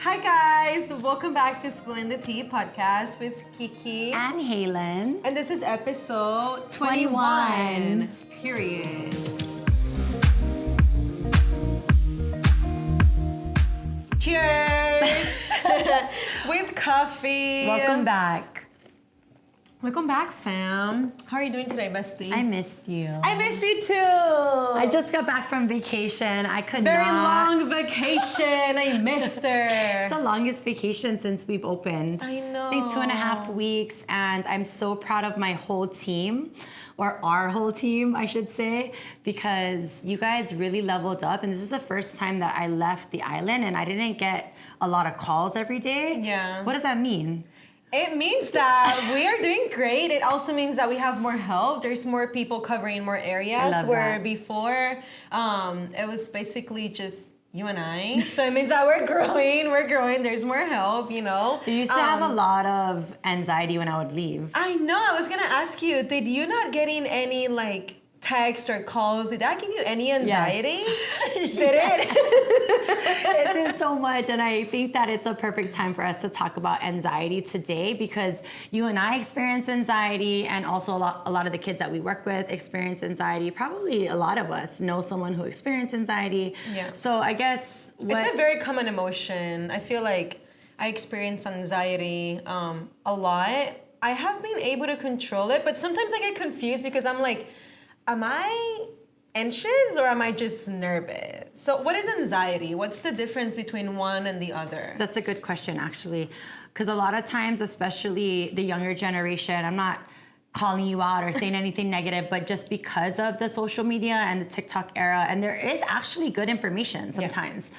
Hi guys, welcome back to Spilling the Tea podcast with Kiki and Haylin. And this is episode 21. Period. Cheers! With coffee. Welcome back. Welcome back, fam. How are you doing today, bestie? I missed you. I miss you too. I just got back from vacation. I could Very not. long vacation. I missed her. It's the longest vacation since we've opened. I know. I think 2.5 weeks, and I'm so proud of my whole team, or our whole team, I should say, because you guys really leveled up, and this is the first time that I left the island, and I didn't get a lot of calls every day. Yeah. What does that mean? It means that we are doing great. It also means that we have more help. There's more people covering more areas. Where before, it was basically just you and I. So it means that we're growing. There's more help, you know. You used to have a lot of anxiety when I would leave. I know. I was gonna ask you, did you not getting any text or calls? Did that give you any anxiety? Yes. Did it? It did so much, and I think that it's a perfect time for us to talk about anxiety today because you and I experience anxiety, and also a lot of the kids that we work with experience anxiety. Probably a lot of us know someone who experienced anxiety. Yeah. So I guess it's a very common emotion. I feel like I experience anxiety a lot. I have been able to control it, but sometimes I get confused because I'm like, am I anxious or am I just nervous? So what is anxiety? What's the difference between one and the other? That's a good question, actually, because a lot of times, especially the younger generation, I'm not calling you out or saying anything negative, but just because of the social media and the TikTok era, and there is actually good information sometimes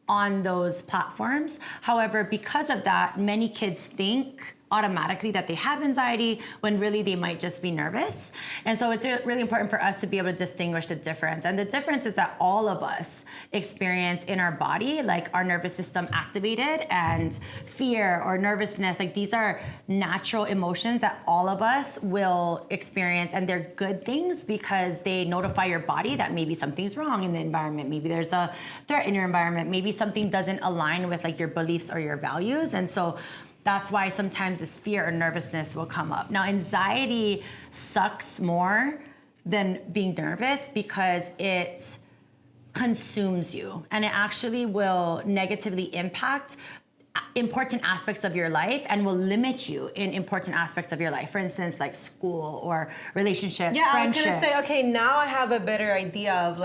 on those platforms. However, because of that, many kids think automatically that they have anxiety when really they might just be nervous. And so it's really important for us to be able to distinguish the difference. And the difference is that all of us experience in our body, like our nervous system activated, and fear or nervousness, like these are natural emotions that all of us will experience, and they're good things because they notify your body that maybe something's wrong in the environment, maybe there's a threat in your environment, maybe something doesn't align with your beliefs or your values. And so that's why sometimes this fear or nervousness will come up. Now, anxiety sucks more than being nervous because it consumes you, and it actually will negatively impact important aspects of your life and will limit you in important aspects of your life. For instance, like school or relationships, friendships. I was gonna say, okay, now I have a better idea of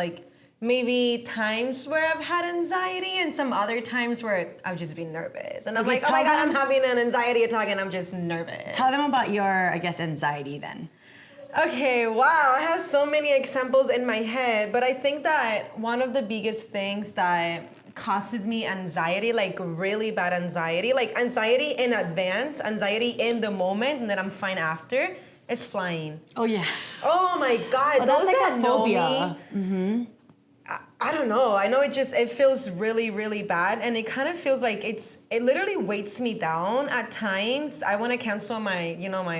maybe times where I've had anxiety and some other times where I've just been nervous. And I'm like, oh my God, I'm having an anxiety attack and I'm just nervous. Tell them about your, anxiety then. Okay, wow, I have so many examples in my head, but I think that one of the biggest things that causes me anxiety, really bad anxiety, anxiety in advance, anxiety in the moment, and then I'm fine after, is flying. Oh yeah. Oh my God, oh, those that's that a know phobia. me, I don't know. I know it feels really, really bad, and it kind of feels like it literally weights me down at times. I want to cancel my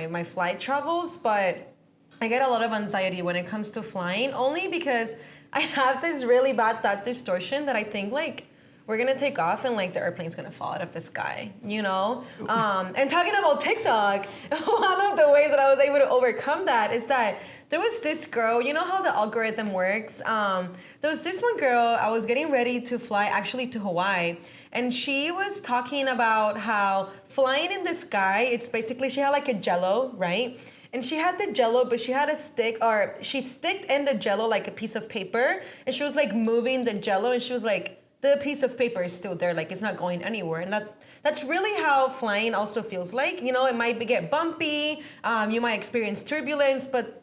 my flight travels, but I get a lot of anxiety when it comes to flying, only because I have this really bad thought distortion that I think we're gonna take off and the airplane's gonna fall out of the sky, And talking about TikTok, one of the ways that I was able to overcome that is that there was this girl, you know how the algorithm works? There was this one girl, I was getting ready to fly actually to Hawaii, and she was talking about how flying in the sky, it's basically, she had a jello, right? And she had the jello, but she had a stick, or she sticked in the jello like a piece of paper, and she was moving the jello, and she was the piece of paper is still there, it's not going anywhere. And that's really how flying also feels like. It might get bumpy, you might experience turbulence, but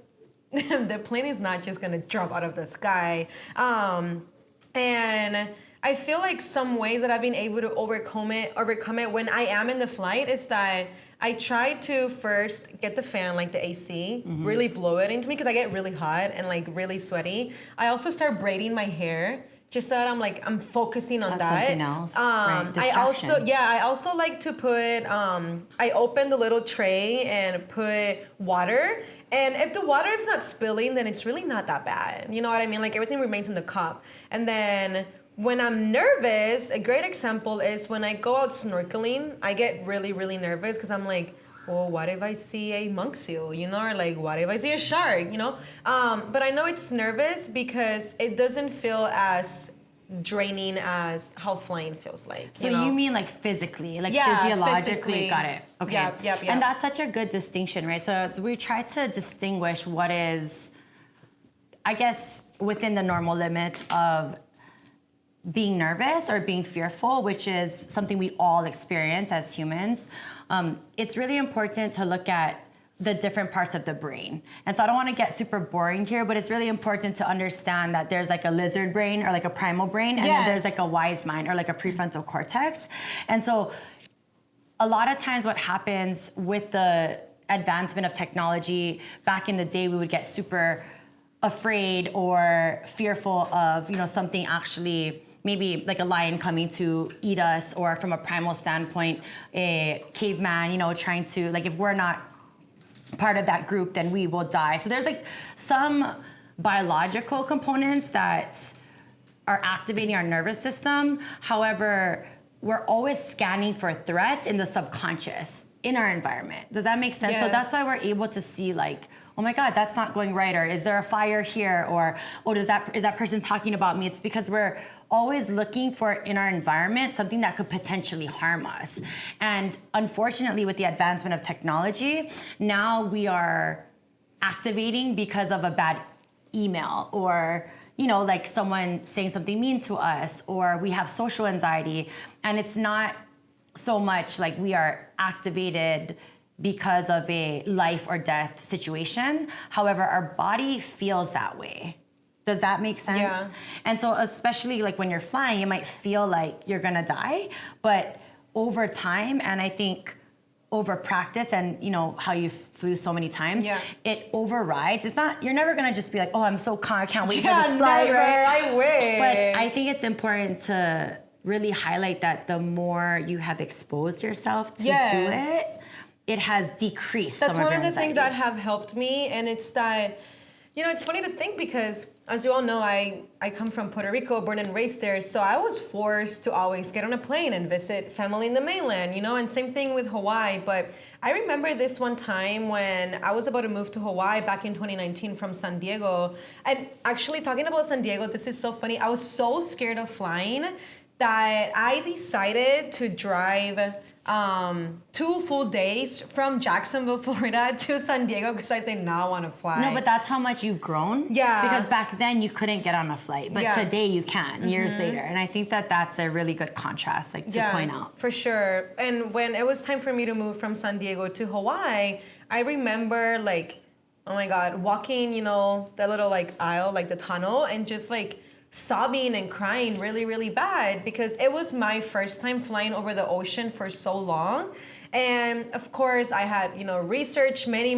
the plane is not just gonna drop out of the sky. And I feel like some ways that I've been able to overcome it when I am in the flight is that I try to first get the fan, the AC, really blow it into me because I get really hot and really sweaty. I also start braiding my hair. Just so that I'm focusing on That's that. Something else. Right. I also like to put, I open the little tray and put water. And if the water is not spilling, then it's really not that bad. You know what I mean? Everything remains in the cup. And then when I'm nervous, a great example is when I go out snorkeling, I get really, really nervous because I'm like, well, what if I see a monk seal, you know, or like, what if I see a shark, you know? But I know it's nervous because it doesn't feel as draining as how flying feels like. So you know? you mean like physically, like Yeah, physiologically? physically. Got it. Okay. Yep. And that's such a good distinction, right? So we try to distinguish what is, I guess, within the normal limit of being nervous or being fearful, which is something we all experience as humans. It's really important to look at the different parts of the brain. And so I don't want to get super boring here, but it's really important to understand that there's like a lizard brain or like a primal brain, and then there's like a wise mind or like a prefrontal cortex. And so a lot of times what happens with the advancement of technology, back in the day, we would get super afraid or fearful of, you know, something actually, maybe like a lion coming to eat us, or from a primal standpoint, a caveman, you know, trying to, like, if we're not part of that group, then we will die. So there's like some biological components that are activating our nervous system. However, we're always scanning for threats in the subconscious in our environment. Does that make sense? Yes. So that's why we're able to see, like, oh my God, that's not going right, or is there a fire here, or oh, is that person talking about me? It's because we're always looking for in our environment something that could potentially harm us. And unfortunately, with the advancement of technology, now we are activating because of a bad email, or, you know, like someone saying something mean to us, or we have social anxiety. And it's not so much like we are activated because of a life or death situation. However, our body feels that way. Does that make sense? Yeah. And so especially like when you're flying, you might feel like you're gonna die, but over time, and I think over practice, and you know how you flew so many times, it overrides. It's not, you're never gonna just be like, oh, I'm so calm, I can't wait for this flight, never, right? I wish. But I think it's important to really highlight that the more you have exposed yourself to do it has decreased That's some of one your of the anxiety. things that have helped me, and it's that, you know, it's funny to think because, as you all know, I come from Puerto Rico, born and raised there, so I was forced to always get on a plane and visit family in the mainland, you know, and same thing with Hawaii. But I remember this one time when I was about to move to Hawaii back in 2019 from San Diego. And actually, talking about San Diego, this is so funny. I was so scared of flying that I decided to drive 2 full days from Jacksonville, Florida to San Diego because I did not want to fly. No, but that's how much you've grown. Yeah. Because back then you couldn't get on a flight, but today you can, years later. And I think that that's a really good contrast, like, to point out. For sure. And when it was time for me to move from San Diego to Hawaii, I remember, like, oh my God, walking, you know, that little like aisle, like the tunnel, and just like sobbing and crying really, really bad because it was my first time flying over the ocean for so long. And of course, I had, you know, researched many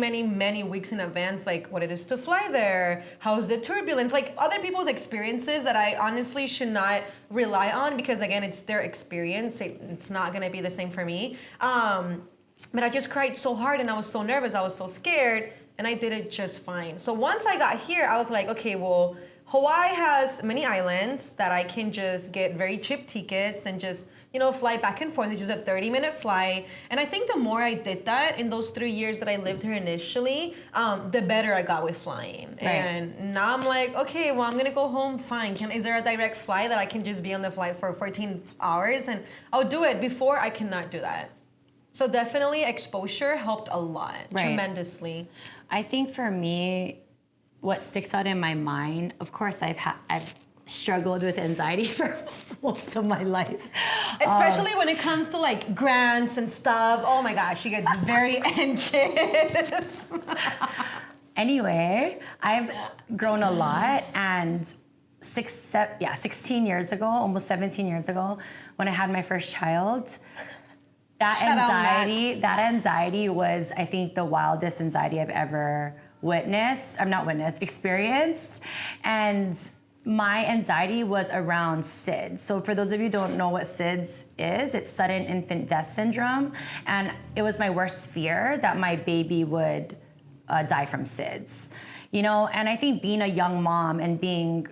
weeks in advance, like what it is to fly there, how's the turbulence, like other people's experiences that I honestly should not rely on because, again, it's their experience. It's not going to be the same for me. But I just cried so hard and I was so nervous. I was so scared and I did it just fine. So once I got here, I was like, okay, well, Hawaii has many islands that I can just get very cheap tickets and just, you know, fly back and forth. It's just a 30-minute flight. And I think the more I did that in those 3 years that I lived here initially, the better I got with flying. Right. And now I'm like, okay, well, I'm going to go home. Fine. Is there a direct flight that I can just be on the flight for 14 hours? And I'll do it. Before, I cannot do that. So definitely exposure helped a lot, tremendously. I think for me, what sticks out in my mind, of course, I've struggled with anxiety for most of my life. Especially when it comes to like grants and stuff. Oh my gosh, she gets very anxious. Anyway, I've grown a lot, and 16 years ago, almost 17 years ago, when I had my first child, that anxiety was, I think, the wildest anxiety I've ever experienced. And my anxiety was around SIDS. So for those of you who don't know what SIDS is, it's sudden infant death syndrome. And it was my worst fear that my baby would die from SIDS. You know, and I think being a young mom and being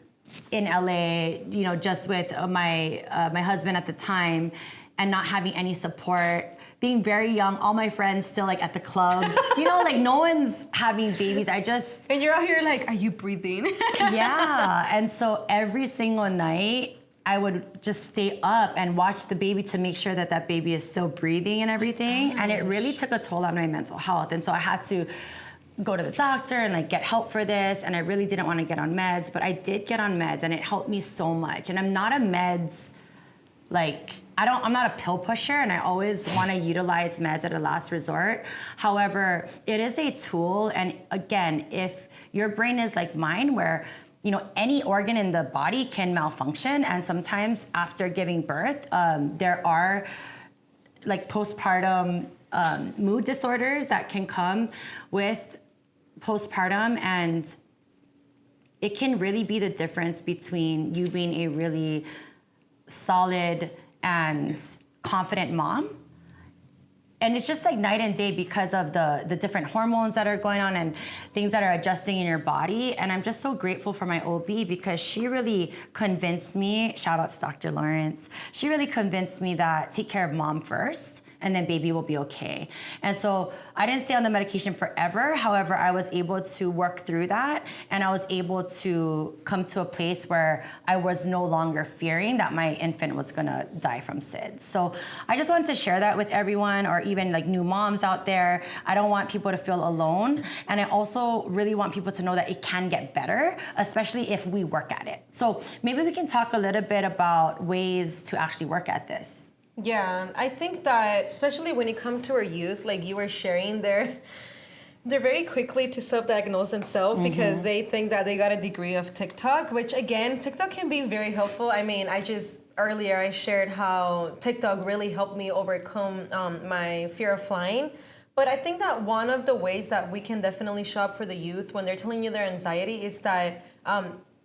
in LA, just with my husband at the time, and not having any support. Being very young, all my friends still like at the club. Like no one's having babies. And you're out here like, are you breathing? Yeah. And so every single night, I would just stay up and watch the baby to make sure that that baby is still breathing and everything. And it really took a toll on my mental health. And so I had to go to the doctor and like get help for this. And I really didn't want to get on meds, but I did get on meds and it helped me so much. And I'm not a meds, I'm not a pill pusher, and I always want to utilize meds at a last resort. However, it is a tool. And again, if your brain is like mine, where any organ in the body can malfunction. And sometimes after giving birth, there are like postpartum mood disorders that can come with postpartum. And it can really be the difference between you being a really solid and confident mom. And it's just like night and day because of the different hormones that are going on and things that are adjusting in your body. And I'm just so grateful for my OB because she really convinced me, shout out to Dr. Lawrence, she really convinced me that take care of mom first and then baby will be okay. And so I didn't stay on the medication forever. However, I was able to work through that and I was able to come to a place where I was no longer fearing that my infant was gonna die from SIDS. So I just wanted to share that with everyone, or even like new moms out there. I don't want people to feel alone. And I also really want people to know that it can get better, especially if we work at it. So maybe we can talk a little bit about ways to actually work at this. Yeah, I think that especially when it comes to our youth, like you were sharing, they're very quickly to self-diagnose themselves because they think that they got a degree of TikTok, which again, TikTok can be very helpful. I mean, earlier I shared how TikTok really helped me overcome my fear of flying. But I think that one of the ways that we can definitely show up for the youth when they're telling you their anxiety is that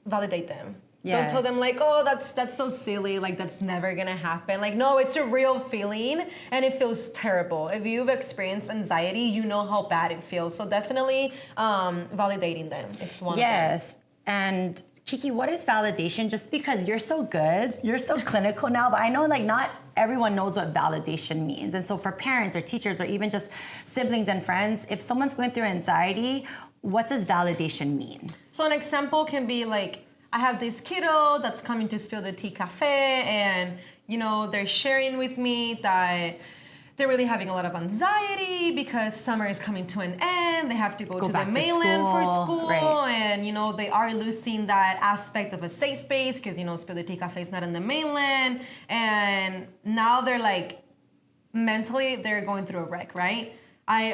validate them. Yes. Don't tell them like, oh, that's so silly, like that's never gonna happen. Like, no, it's a real feeling and it feels terrible. If you've experienced anxiety, you know how bad it feels. So definitely validating them. It's one Yes. thing. And Kiki, what is validation? Just because you're so good, you're so clinical now, but I know like not everyone knows what validation means. And so for parents or teachers or even just siblings and friends, if someone's going through anxiety, what does validation mean? So an example can be like, I have this kiddo that's coming to spill the tea cafe and, they're sharing with me that they're really having a lot of anxiety because summer is coming to an end. They have to go to the mainland for school. Right. And, they are losing that aspect of a safe space because, spill the tea cafe is not in the mainland. And now they're like, mentally, they're going through a wreck, right? I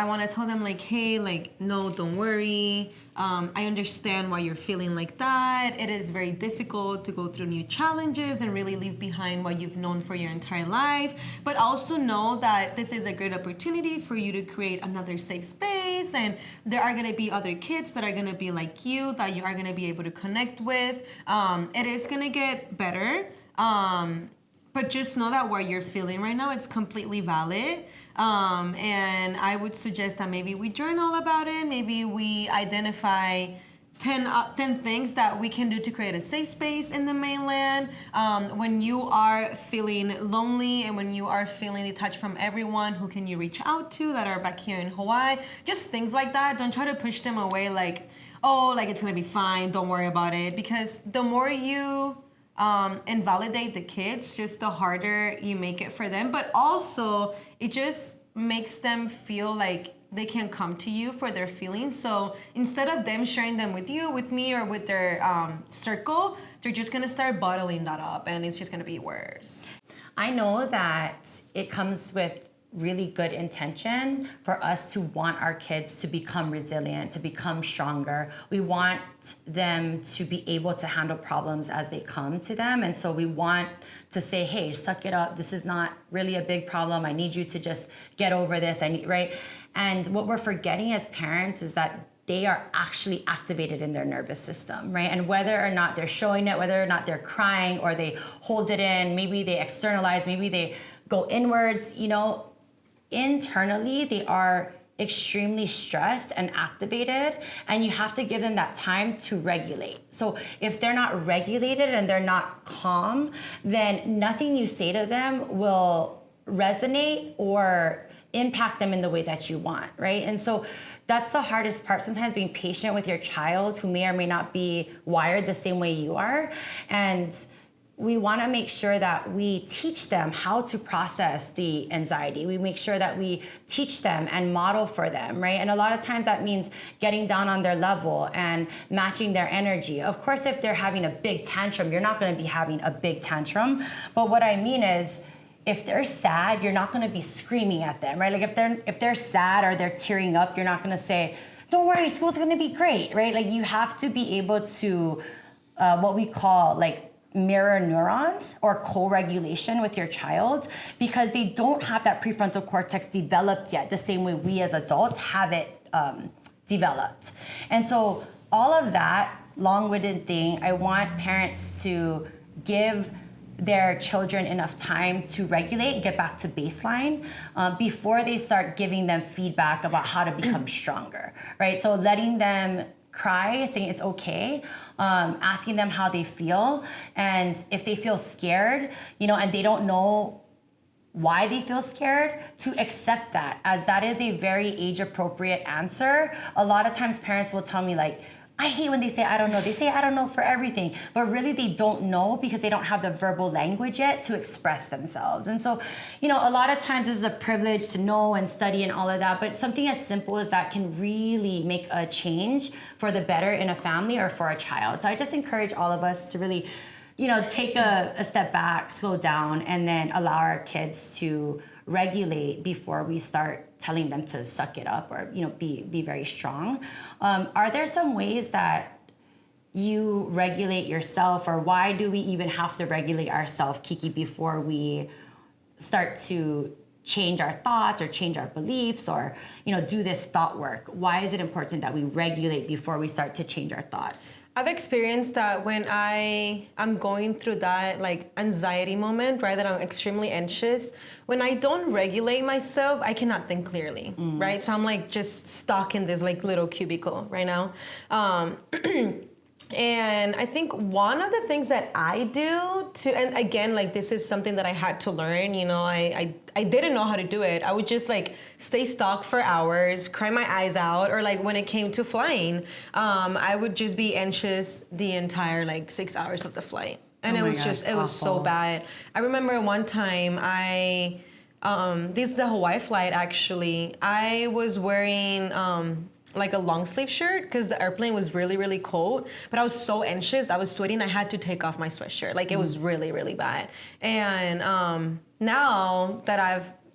want to tell them like, hey, like, no, don't worry. I understand why you're feeling like that. It is very difficult to go through new challenges and really leave behind what you've known for your entire life. But also know that this is a great opportunity for you to create another safe space. And there are going to be other kids that are going to be like you, that you are going to be able to connect with. It is going to get better. But just know that what you're feeling right now, it's completely valid. And I would suggest that maybe we journal about it. Maybe we identify 10 things that we can do to create a safe space in the mainland. When you are feeling lonely and when you are feeling detached from everyone, who can you reach out to that are back here in Hawaii? Just things like that. Don't try to push them away like, oh, like it's gonna be fine, don't worry about it. Because the more you invalidate the kids, just the harder you make it for them. But also, it just makes them feel like they can come to you for their feelings. So instead of them sharing them with you, with me, or with their circle, they're just gonna start bottling that up and it's just gonna be worse. I know that it comes with really good intention for us to want our kids to become resilient, to become stronger. We want them to be able to handle problems as they come to them. And so we want to say, hey, suck it up. This is not really a big problem. I need you to just get over this. Right? And what we're forgetting as parents is that they are actually activated in their nervous system, right? And whether or not they're showing it, whether or not they're crying or they hold it in, maybe they externalize, maybe they go inwards, internally, they are extremely stressed and activated, and you have to give them that time to regulate. So if they're not regulated and they're not calm, then nothing you say to them will resonate or impact them in the way that you want, right? And so that's the hardest part, sometimes being patient with your child who may or may not be wired the same way you are. And we want to make sure that we teach them how to process the anxiety. We make sure that we teach them and model for them, right? And a lot of times that means getting down on their level and matching their energy. Of course, if they're having a big tantrum, you're not going to be having a big tantrum. But what I mean is, if they're sad, you're not going to be screaming at them, right? Like if they're sad or they're tearing up, you're not going to say, "Don't worry, school's going to be great," right? Like you have to be able to what we call like mirror neurons or co-regulation with your child, because they don't have that prefrontal cortex developed yet the same way we as adults have it developed. And so all of that long-winded thing, I want parents to give their children enough time to regulate and get back to baseline before they start giving them feedback about how to become stronger, right? So letting them cry, saying it's okay, asking them how they feel, and if they feel scared, and they don't know why they feel scared, to accept that, as that is a very age-appropriate answer. A lot of times parents will tell me like, I hate when they say, I don't know. They say, I don't know for everything. But really, they don't know because they don't have the verbal language yet to express themselves. And so, a lot of times it's a privilege to know and study and all of that. But something as simple as that can really make a change for the better in a family or for a child. So I just encourage all of us to really, take a step back, slow down, and then allow our kids to regulate before we start telling them to suck it up or be very strong. Are there some ways that you regulate yourself, or why do we even have to regulate ourselves, Kiki, before we start to change our thoughts or change our beliefs or do this thought work? Why is it important that we regulate before we start to change our thoughts? I've experienced that when I'm going through that like anxiety moment, right, that I'm extremely anxious, when I don't regulate myself, I cannot think clearly, right? So I'm like just stuck in this like little cubicle right now. And I think one of the things that I do and again, like this is something that I had to learn, I didn't know how to do it. I would just like stay stuck for hours, cry my eyes out, or like when it came to flying, I would just be anxious the entire like 6 hours of the flight. And it was so bad. I remember one time this is the Hawaii flight actually. I was wearing like a long sleeve shirt because the airplane was really, really cold, but I was so anxious. I was sweating. I had to take off my sweatshirt. Like it was really, really bad. And now that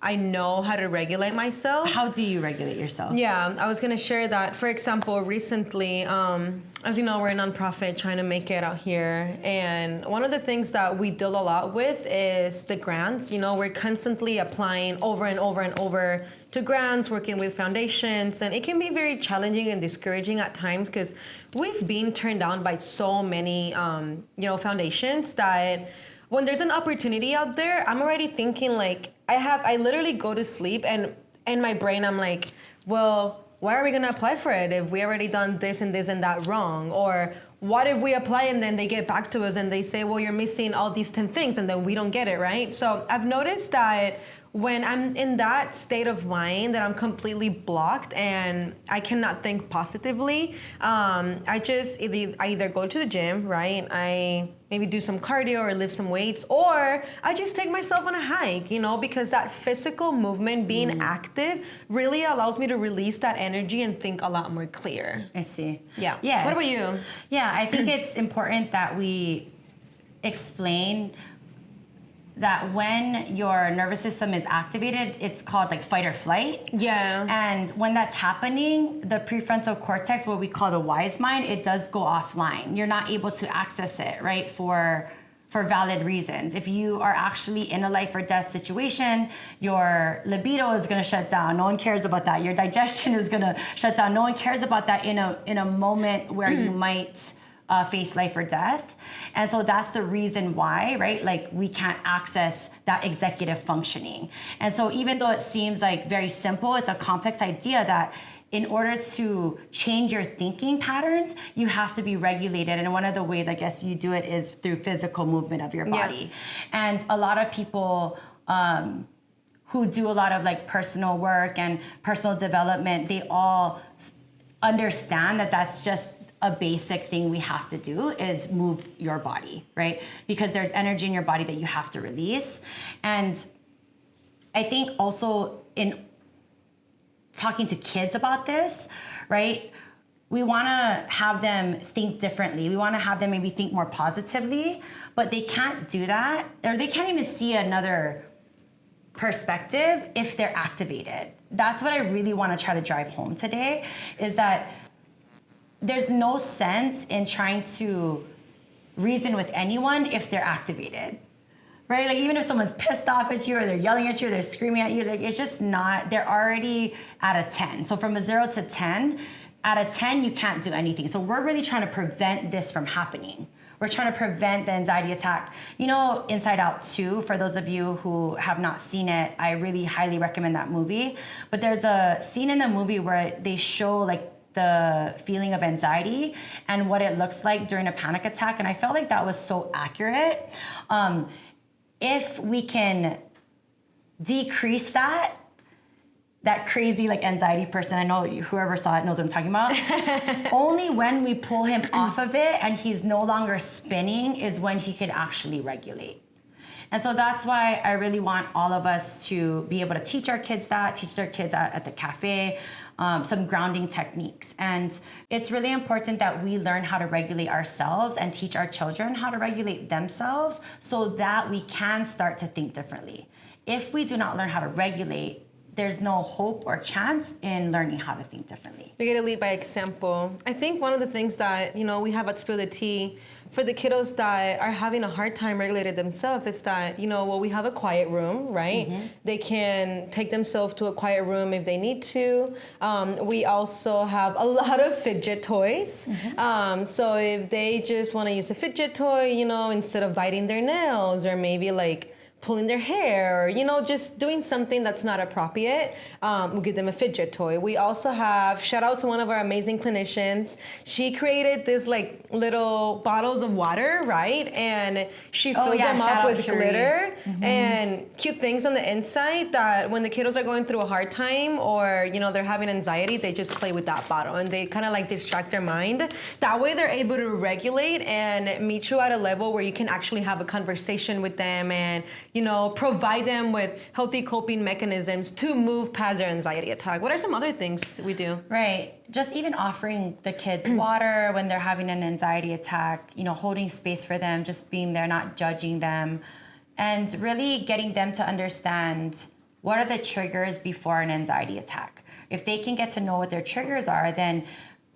I know how to regulate myself. How do you regulate yourself? Yeah, I was gonna share that. For example, recently, as you know, we're a nonprofit trying to make it out here. And one of the things that we deal a lot with is the grants. We're constantly applying over and over and over to grants, working with foundations, and it can be very challenging and discouraging at times because we've been turned down by so many, foundations that when there's an opportunity out there, I'm already thinking like, I literally go to sleep and in my brain, I'm like, well, why are we gonna apply for it if we already done this and this and that wrong? Or what if we apply and then they get back to us and they say, well, you're missing all these 10 things and then we don't get it, right? So I've noticed that when I'm in that state of mind that I'm completely blocked and I cannot think positively, I either go to the gym, right? I maybe do some cardio or lift some weights, or I just take myself on a hike, because that physical movement, being active, really allows me to release that energy and think a lot more clear. I see. Yeah. Yes. What about you? Yeah, I think it's important that we explain that when your nervous system is activated, it's called like fight or flight. Yeah. And when that's happening, the prefrontal cortex, what we call the wise mind, it does go offline. You're not able to access it, right, for valid reasons. If you are actually in a life or death situation, your libido is gonna shut down. No one cares about that. Your digestion is gonna shut down. No one cares about that in a moment where you might face life or death. And so that's the reason why, right? Like we can't access that executive functioning. And so even though it seems like very simple, it's a complex idea that in order to change your thinking patterns, you have to be regulated. And one of the ways I guess you do it is through physical movement of your body. Yeah. And a lot of people who do a lot of like personal work and personal development, they all understand that that's just a basic thing we have to do is move your body, right? Because there's energy in your body that you have to release. And I think also in talking to kids about this, right? We want to have them think differently. We want to have them maybe think more positively, but they can't do that, or they can't even see another perspective if they're activated. That's what I really want to try to drive home today, is that there's no sense in trying to reason with anyone if they're activated, right? Like even if someone's pissed off at you or they're yelling at you or they're screaming at you, like it's just not, they're already at a 10. So from a 0 to 10, at a 10, you can't do anything. So we're really trying to prevent this from happening. We're trying to prevent the anxiety attack. You know, Inside Out 2, for those of you who have not seen it, I really highly recommend that movie. But there's a scene in the movie where they show like the feeling of anxiety and what it looks like during a panic attack. And I felt like that was so accurate. If we can decrease that crazy like anxiety person, I know whoever saw it knows what I'm talking about. Only when we pull him off of it and he's no longer spinning is when he could actually regulate. And so that's why I really want all of us to be able to teach our kids that, teach their kids at the cafe, some grounding techniques. And it's really important that we learn how to regulate ourselves and teach our children how to regulate themselves so that we can start to think differently. If we do not learn how to regulate, there's no hope or chance in learning how to think differently. We gotta lead by example. I think one of the things that, we have at Spill the Tea for the kiddos that are having a hard time regulating themselves is that, we have a quiet room, right? Mm-hmm. They can take themselves to a quiet room if they need to. We also have a lot of fidget toys. Mm-hmm. So if they just wanna use a fidget toy, instead of biting their nails or maybe like pulling their hair, or, just doing something that's not appropriate, we'll give them a fidget toy. We also have, shout out to one of our amazing clinicians. She created this like little bottles of water, right? And she filled them up with glitter and cute things on the inside that when the kiddos are going through a hard time or, they're having anxiety, they just play with that bottle and they kind of like distract their mind. That way they're able to regulate and meet you at a level where you can actually have a conversation with them and, provide them with healthy coping mechanisms to move past their anxiety attack. What are some other things we do? Right. Just even offering the kids water when they're having an anxiety attack, holding space for them, just being there, not judging them, and really getting them to understand what are the triggers before an anxiety attack. If they can get to know what their triggers are, then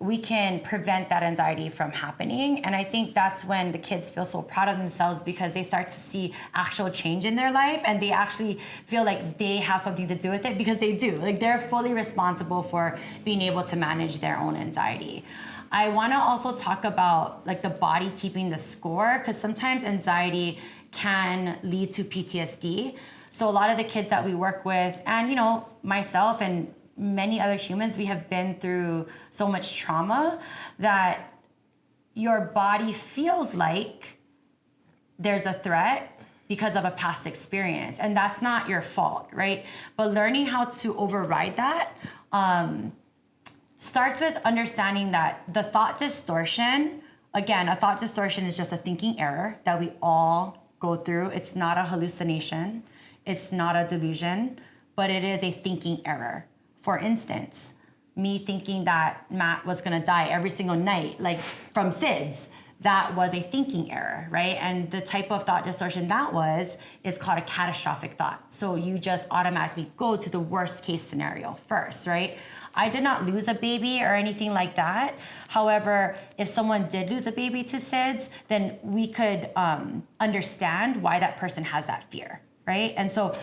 we can prevent that anxiety from happening. And I think that's when the kids feel so proud of themselves because they start to see actual change in their life and they actually feel like they have something to do with it because they do. Like they're fully responsible for being able to manage their own anxiety. I wanna also talk about like the body keeping the score because sometimes anxiety can lead to PTSD. So a lot of the kids that we work with and myself and many other humans, we have been through so much trauma that your body feels like there's a threat because of a past experience. And that's not your fault, right? But learning how to override that starts with understanding that the thought distortion, again, a thought distortion is just a thinking error that we all go through. It's not a hallucination. It's not a delusion, but it is a thinking error. For instance, me thinking that Matt was gonna die every single night, like from SIDS, that was a thinking error, right? And the type of thought distortion that was is called a catastrophic thought. So you just automatically go to the worst case scenario first, right? I did not lose a baby or anything like that. However, if someone did lose a baby to SIDS, then we could understand why that person has that fear, right? And so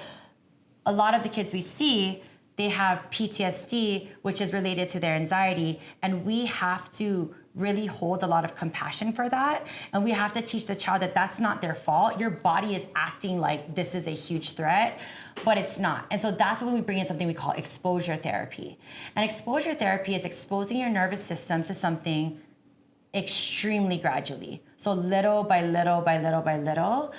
a lot of the kids we see, they have PTSD, which is related to their anxiety, and we have to really hold a lot of compassion for that. And we have to teach the child that that's not their fault. Your body is acting like this is a huge threat, but it's not. And so that's when we bring in something we call exposure therapy. And exposure therapy is exposing your nervous system to something extremely gradually. So little by little by little by little,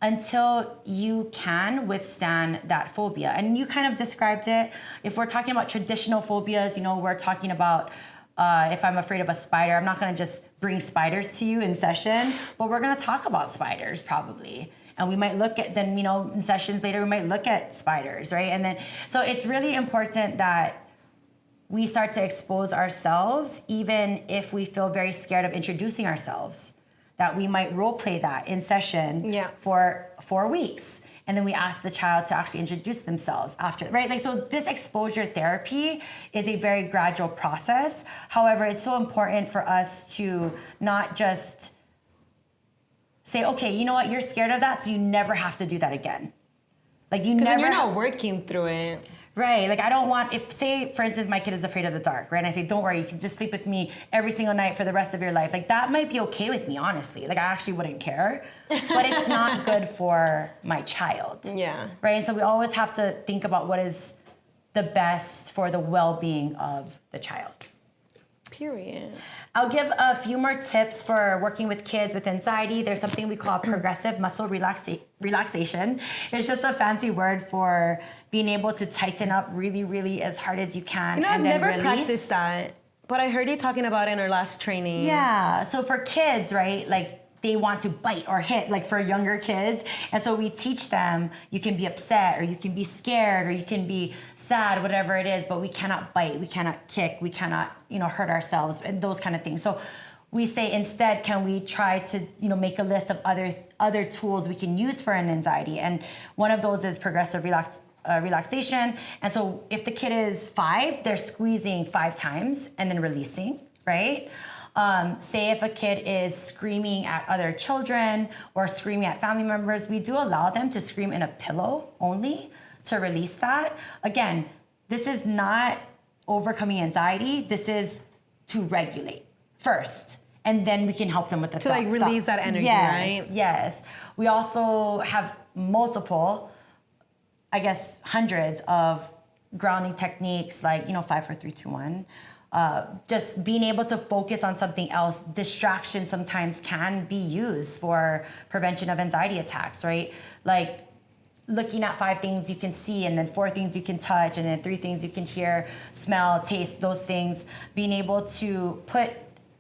until you can withstand that phobia. And you kind of described it. If we're talking about traditional phobias, we're talking about if I'm afraid of a spider, I'm not gonna just bring spiders to you in session, but we're gonna talk about spiders probably. And we might look at, then, in sessions later, we might look at spiders, right? And then, so it's really important that we start to expose ourselves, even if we feel very scared of introducing ourselves, that we might role play that in session for 4 weeks. And then we ask the child to actually introduce themselves after, right? Like, so this exposure therapy is a very gradual process. However, it's so important for us to not just say, okay, you know what, you're scared of that, so you never have to do that again. Like, you never. Because you're not working through it. Right, like I don't want, if say, for instance, my kid is afraid of the dark, right? And I say, don't worry, you can just sleep with me every single night for the rest of your life. Like that might be okay with me, honestly. Like I actually wouldn't care, but it's not good for my child. Yeah. Right, and so we always have to think about what is the best for the well-being of the child. Period. I'll give a few more tips for working with kids with anxiety. There's something we call progressive muscle relaxation. It's just a fancy word for being able to tighten up really, really as hard as you can. I've and then never release. practiced that, but I heard you talking about it in our last training. Yeah, so for kids, right, like they want to bite or hit, like for younger kids. And so we teach them, you can be upset or you can be scared or you can be sad, whatever it is, but we cannot bite, we cannot kick, we cannot, hurt ourselves and those kind of things. So we say instead, can we try to, make a list of other tools we can use for an anxiety? And one of those is progressive relaxation. And so if the kid is 5, they're squeezing 5 times and then releasing, right? Say if a kid is screaming at other children or screaming at family members, we do allow them to scream in a pillow only to release that. Again, this is not overcoming anxiety. This is to regulate first, and then we can help them with the to release that energy, right? Yes. We also have multiple, hundreds of grounding techniques, like 5, 4, 3, 2, 1. Just being able to focus on something else. Distraction sometimes can be used for prevention of anxiety attacks, right? Like looking at 5 things you can see, and then 4 things you can touch, and then 3 things you can hear, smell, taste, those things. Being able to put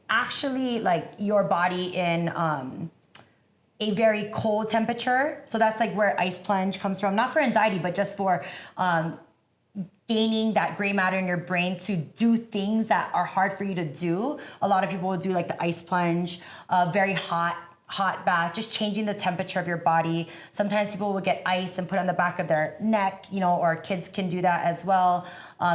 actually like your body in a very cold temperature. So that's like where ice plunge comes from, not for anxiety, but just for gaining that gray matter in your brain to do things that are hard for you to do. A lot of people will do like the ice plunge, very hot bath, just changing the temperature of your body. Sometimes people will get ice and put on the back of their neck, or kids can do that as well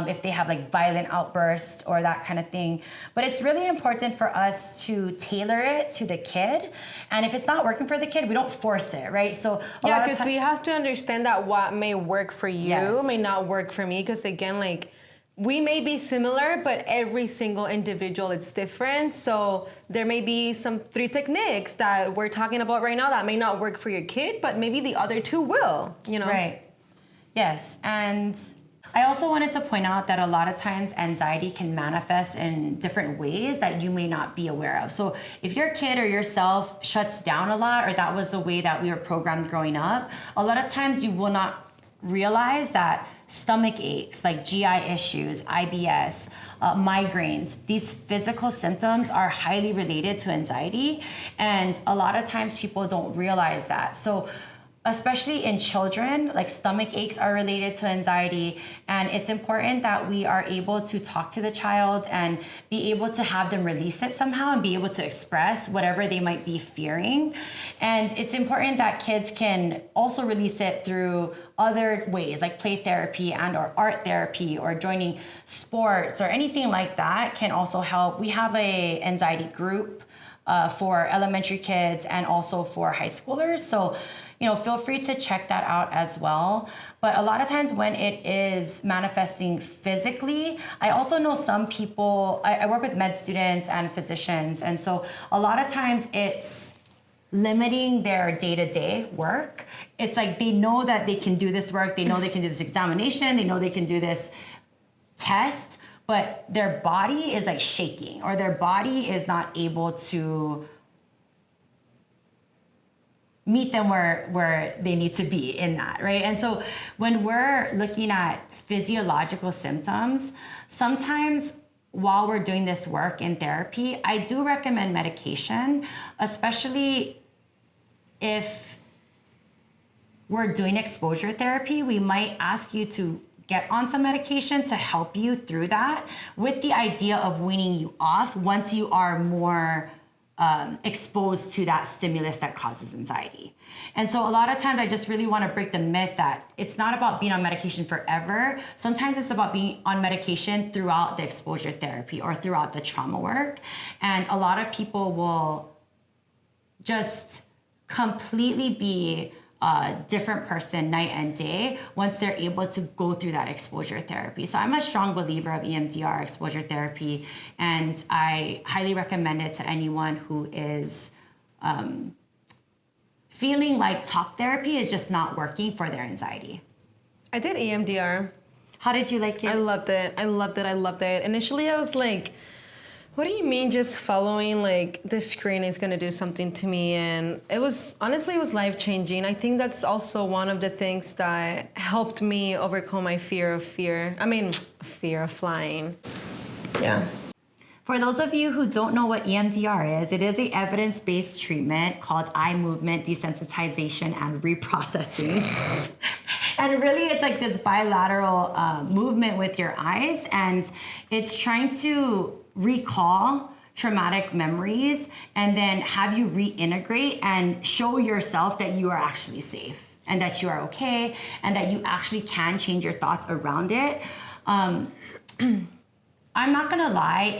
if they have like violent outbursts or that kind of thing. But it's really important for us to tailor it to the kid. And if it's not working for the kid, we don't force it, right? So because we have to understand that what may work for you may not work for me. Because again, like, we may be similar, but every single individual is different. So there may be some 3 techniques that we're talking about right now that may not work for your kid, but maybe the other 2 will, Right. Yes. And I also wanted to point out that a lot of times anxiety can manifest in different ways that you may not be aware of. So if your kid or yourself shuts down a lot, or that was the way that we were programmed growing up, a lot of times you will not realize that stomach aches, like GI issues, IBS, migraines, these physical symptoms are highly related to anxiety. And a lot of times people don't realize that. So especially in children, like stomach aches are related to anxiety. And it's important that we are able to talk to the child and be able to have them release it somehow and be able to express whatever they might be fearing. And it's important that kids can also release it through other ways, like play therapy and or art therapy or joining sports or anything like that can also help. We have a anxiety group for elementary kids and also for high schoolers. So feel free to check that out as well. But a lot of times when it is manifesting physically, I also know some people, I work with med students and physicians, and so a lot of times it's limiting their day-to-day work. It's like they know that they can do this work, they know they can do this examination, they know they can do this test, but their body is like shaking, or their body is not able to meet them where they need to be in that, right? And so when we're looking at physiological symptoms, sometimes while we're doing this work in therapy, I do recommend medication, especially if we're doing exposure therapy. We might ask you to get on some medication to help you through that, with the idea of weaning you off once you are more exposed to that stimulus that causes anxiety. And so a lot of times I just really want to break the myth that it's not about being on medication forever. Sometimes it's about being on medication throughout the exposure therapy or throughout the trauma work. And a lot of people will just completely be a different person night and day once they're able to go through that exposure therapy. So I'm a strong believer of EMDR, exposure therapy, and I highly recommend it to anyone who is feeling like talk therapy is just not working for their anxiety. I did EMDR. How did you like it? I loved it. I loved it. I loved it. Initially, I was like, what do you mean just following like the screen is gonna do something to me? And it was life-changing. I think that's also one of the things that helped me overcome my fear of flying. Yeah. For those of you who don't know what EMDR is, it is an evidence-based treatment called eye movement desensitization and reprocessing. And really, it's like this bilateral movement with your eyes, and it's trying to recall traumatic memories and then have you reintegrate and show yourself that you are actually safe and that you are okay and that you actually can change your thoughts around it. I'm not gonna lie,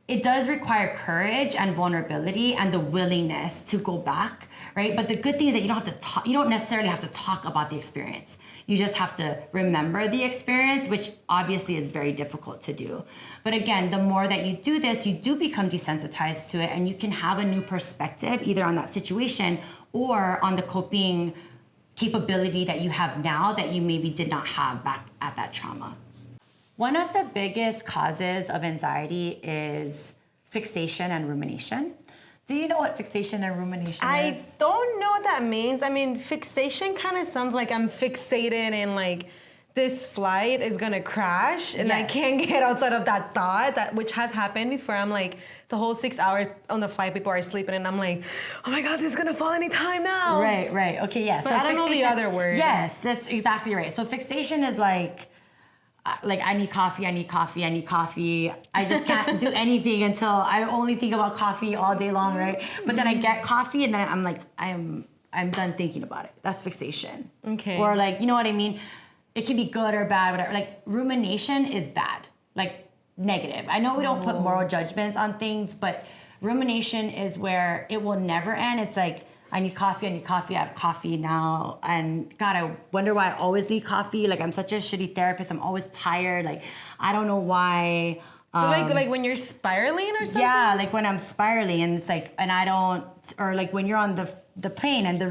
it does require courage and vulnerability and the willingness to go back, right? But the good thing is that you don't necessarily have to talk about the experience. You just have to remember the experience, which obviously is very difficult to do. But again, the more that you do this, you do become desensitized to it, and you can have a new perspective either on that situation or on the coping capability that you have now that you maybe did not have back at that trauma. One of the biggest causes of anxiety is fixation and rumination. Do you know what fixation and rumination is? I don't know what that means. I mean, fixation kind of sounds like I'm fixated in like this flight is gonna crash and I can't get outside of that thought, which has happened before. I'm like, the whole 6 hours on the flight, people are sleeping and I'm like, oh my God, this is gonna fall anytime now. Right. Okay, yes. But I don't know the other word. Yes, that's exactly right. So fixation is like I need coffee. I just can't do anything until I only think about coffee all day long, right? But then I get coffee and then I'm like, I'm done thinking about it. That's fixation. Okay. Or like, you know what I mean? It can be good or bad, whatever. Like rumination is bad, like negative. I know we don't put moral judgments on things, but rumination is where it will never end. It's like, I need coffee, I have coffee now. And God, I wonder why I always need coffee. Like I'm such a shitty therapist. I'm always tired. Like, I don't know why. So like when you're spiraling or something? Yeah, like when I'm spiraling and it's like, and I don't, or like when you're on the plane and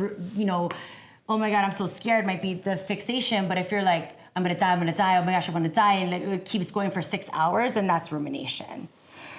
oh my God, I'm so scared might be the fixation. But if you're like, I'm gonna die, oh my gosh, I'm gonna die. And like, it keeps going for 6 hours, then that's rumination,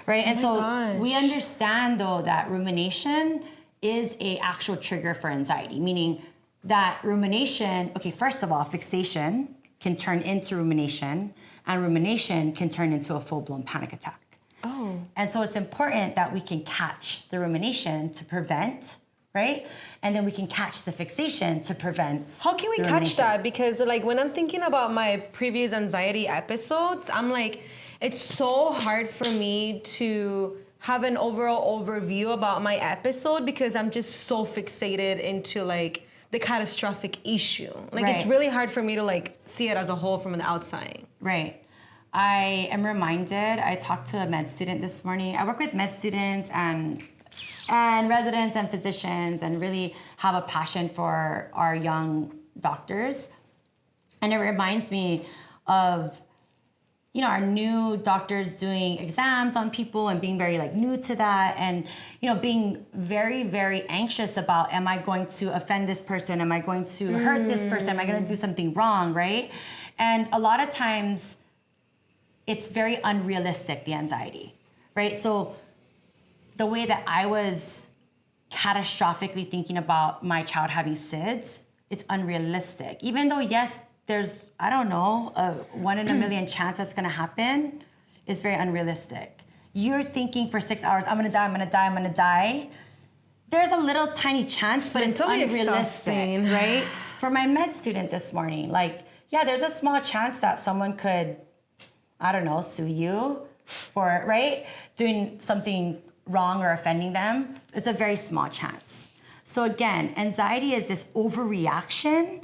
right? And so we understand though that rumination is a actual trigger for anxiety, meaning that rumination, okay, first of all, fixation can turn into rumination, and rumination can turn into a full-blown panic attack. Oh. And so it's important that we can catch the rumination to prevent, right? And then we can catch the fixation to prevent. How can we catch that? Because like when I'm thinking about my previous anxiety episodes, I'm like, it's so hard for me to have an overall overview about my episode because I'm just so fixated into like the catastrophic issue. Like it's really hard for me to like see it as a whole from the outside. Right. I am reminded, I talked to a med student this morning. I work with med students and and residents and physicians, and really have a passion for our young doctors. And it reminds me of, you know, our new doctors doing exams on people and being very like new to that, and, you know, being very, very anxious about, am I going to offend this person? Am I going to hurt this person? Am I going to do something wrong, right? And a lot of times it's very unrealistic, the anxiety, right? So the way that I was catastrophically thinking about my child having SIDS, it's unrealistic. Even though, yes, there's, I don't know, a 1 in a million chance that's gonna happen, it's very unrealistic. You're thinking for 6 hours, I'm gonna die, I'm gonna die, I'm gonna die. There's a little tiny chance, but it's unrealistic, exhausting. right? For my med student this morning, like, yeah, there's a small chance that someone could, I don't know, sue you for, right? Doing something wrong or offending them. It's a very small chance. So again, anxiety is this overreaction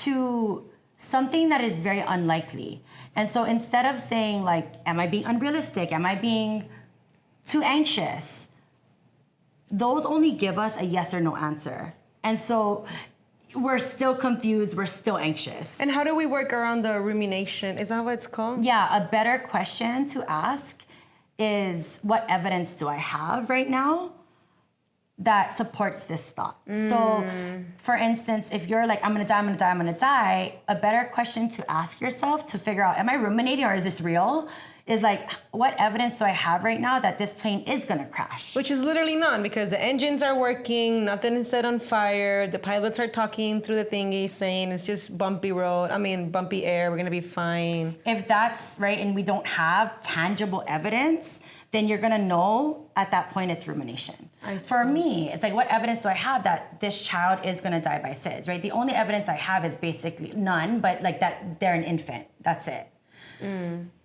to something that is very unlikely. And so instead of saying like, am I being unrealistic? Am I being too anxious? Those only give us a yes or no answer. And so we're still confused, we're still anxious. And how do we work around the rumination? Is that what it's called? Yeah, a better question to ask is, what evidence do I have right now that supports this thought? So, for instance, if you're like, I'm gonna die, I'm gonna die, I'm gonna die, a better question to ask yourself to figure out, am I ruminating or is this real? Is like, what evidence do I have right now that this plane is gonna crash? Which is literally none, because the engines are working, nothing is set on fire, the pilots are talking through the thingy saying it's just bumpy air, we're gonna be fine. If that's right and we don't have tangible evidence, then you're gonna know at that point it's rumination. For me, it's like, what evidence do I have that this child is gonna die by SIDS, right? The only evidence I have is basically none, but like that they're an infant, that's it.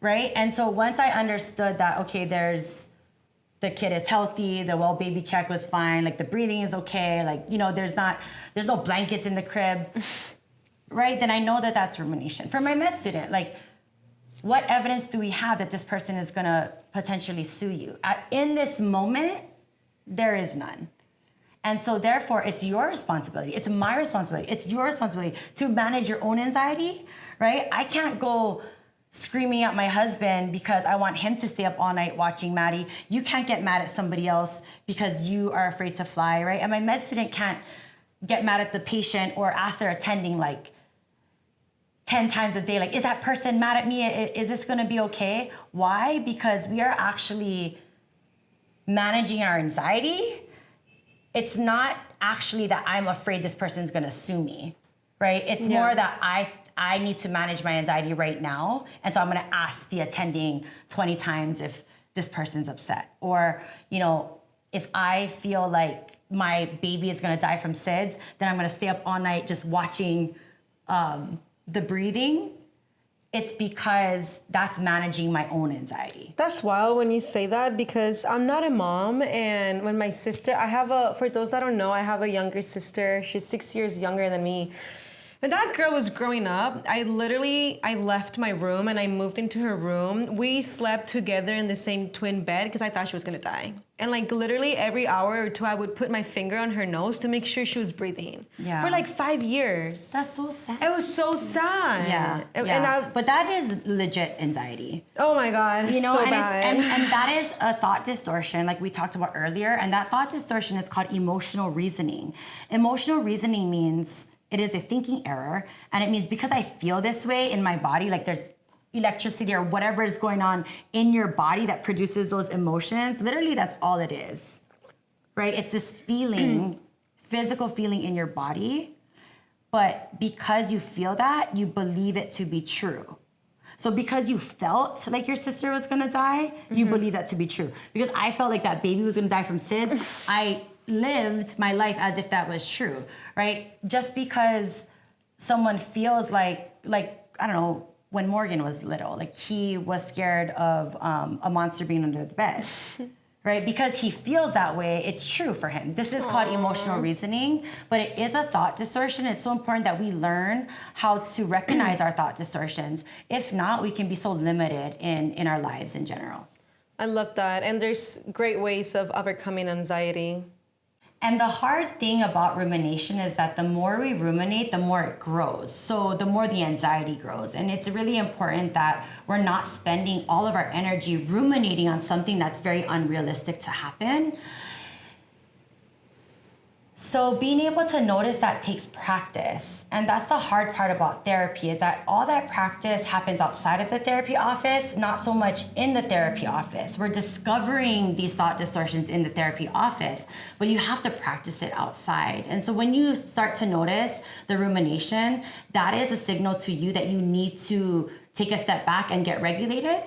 Right? And so once I understood that, okay, the kid is healthy, the well baby check was fine, like the breathing is okay, like, you know, there's no blankets in the crib, right? Then I know that that's rumination. For my med student, like, what evidence do we have that this person is gonna potentially sue you? In this moment, there is none. And so therefore, it's your responsibility, it's my responsibility, it's your responsibility to manage your own anxiety, right? I can't go screaming at my husband because I want him to stay up all night watching Maddie. You can't get mad at somebody else because you are afraid to fly, right? And my med student can't get mad at the patient or ask their attending like 10 times a day, like, is that person mad at me? Is this gonna be okay? Why? Because we are actually managing our anxiety. It's not actually that I'm afraid this person's gonna sue me, right? It's more that I need to manage my anxiety right now. And so I'm gonna ask the attending 20 times if this person's upset. Or, you know, if I feel like my baby is gonna die from SIDS, then I'm gonna stay up all night just watching the breathing. It's because that's managing my own anxiety. That's wild when you say that, because I'm not a mom, and when my sister, for those that don't know, I have a younger sister. She's 6 years younger than me. When that girl was growing up, I left my room and I moved into her room. We slept together in the same twin bed because I thought she was gonna die. And like literally every hour or two, I would put my finger on her nose to make sure she was breathing. Yeah. For like 5 years. That's so sad. It was so sad. Yeah. And but that is legit anxiety. Oh my God, you know, so and bad. And that is a thought distortion, like we talked about earlier. And that thought distortion is called emotional reasoning. Emotional reasoning means it is a thinking error, and it means because I feel this way in my body, like there's electricity or whatever is going on in your body that produces those emotions, literally that's all it is, right? It's this feeling, physical feeling in your body, but because you feel that, you believe it to be true. So because you felt like your sister was gonna die, you believe that to be true. Because I felt like that baby was gonna die from SIDS, I lived my life as if that was true, right? Just because someone feels like I don't know, when Morgan was little, like he was scared of a monster being under the bed, right? Because he feels that way, it's true for him. This is called emotional reasoning, but it is a thought distortion. It's so important that we learn how to recognize our thought distortions. If not, we can be so limited in our lives in general. I love that. And there's great ways of overcoming anxiety. And the hard thing about rumination is that the more we ruminate, the more it grows. So the more the anxiety grows. And it's really important that we're not spending all of our energy ruminating on something that's very unrealistic to happen. So being able to notice that takes practice. And that's the hard part about therapy, is that all that practice happens outside of the therapy office, not so much in the therapy office. We're discovering these thought distortions in the therapy office, but you have to practice it outside. And so when you start to notice the rumination, that is a signal to you that you need to take a step back and get regulated.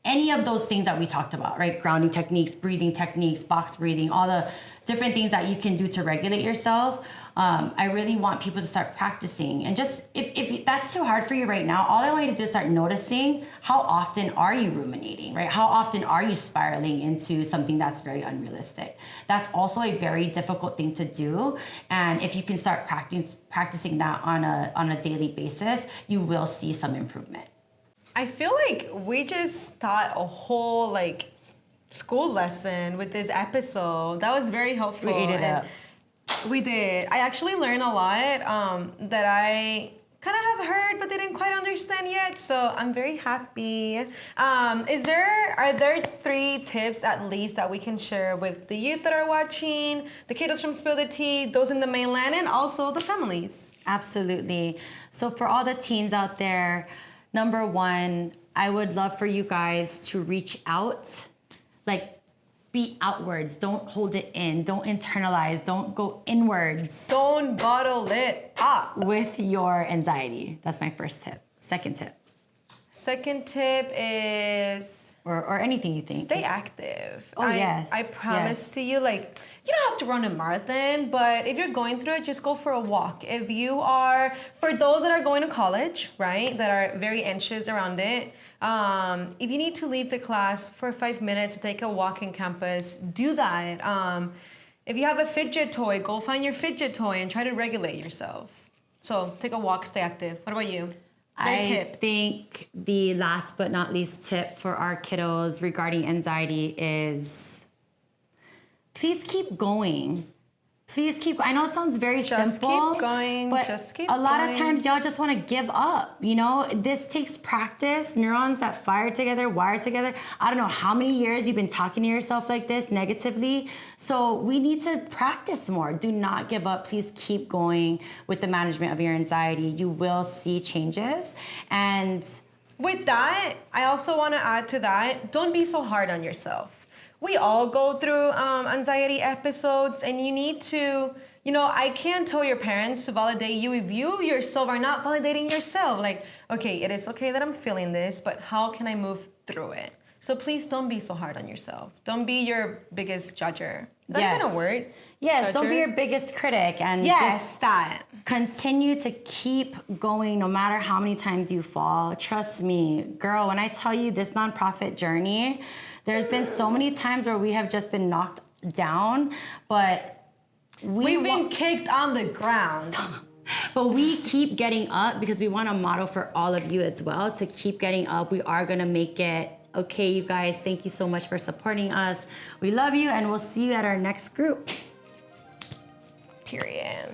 Any of those things that we talked about, right? Grounding techniques, breathing techniques, box breathing, all the different things that you can do to regulate yourself. I really want people to start practicing. And just, if that's too hard for you right now, all I want you to do is start noticing how often are you ruminating, right? How often are you spiraling into something that's very unrealistic? That's also a very difficult thing to do. And if you can start practicing that on a daily basis, you will see some improvement. I feel like we just taught a whole like school lesson with this episode. That was very helpful. We ate it up. We did. I actually learned a lot that I kind of have heard but didn't quite understand yet. So I'm very happy. Are there 3 tips at least that we can share with the youth that are watching, the kiddos from Spill the Tea, those in the mainland, and also the families? Absolutely. So for all the teens out there, number 1, I would love for you guys to reach out, like be outwards. Don't hold it in. Don't internalize. Don't go inwards. Don't bottle it up. With your anxiety. That's my first tip. Second tip. Second tip is... Or anything you think. Stay active. Yes. I promise to you, like, you don't have to run a marathon, but if you're going through it, just go for a walk. If you are, for those that are going to college, right, that are very anxious around it, if you need to leave the class for 5 minutes to take a walk in campus, do that. If you have a fidget toy, go find your fidget toy and try to regulate yourself. So take a walk, stay active. What about you? I think the last but not least tip for our kiddos regarding anxiety is please keep going. Please keep, I know it sounds very simple. Just keep going, but just keep a lot going. of times y'all just want to give up, you know? This takes practice. Neurons that fire together, wire together. I don't know how many years you've been talking to yourself like this negatively. So we need to practice more. Do not give up. Please keep going with the management of your anxiety. You will see changes. And with that, I also want to add to that, don't be so hard on yourself. We all go through anxiety episodes, and you need to, you know, I can't tell your parents to validate you if you yourself are not validating yourself. Like, okay, it is okay that I'm feeling this, but how can I move through it? So please don't be so hard on yourself. Don't be your biggest judger. Is that even a word? Yes, Judger? Don't be your biggest critic. And yes, that. Continue to keep going no matter how many times you fall. Trust me, girl, when I tell you this nonprofit journey, there's been so many times where we have just been knocked down, but we've been kicked on the ground. But we keep getting up because we want a model for all of you as well to keep getting up. We are gonna make it. Okay, you guys, thank you so much for supporting us. We love you, and we'll see you at our next group. Period.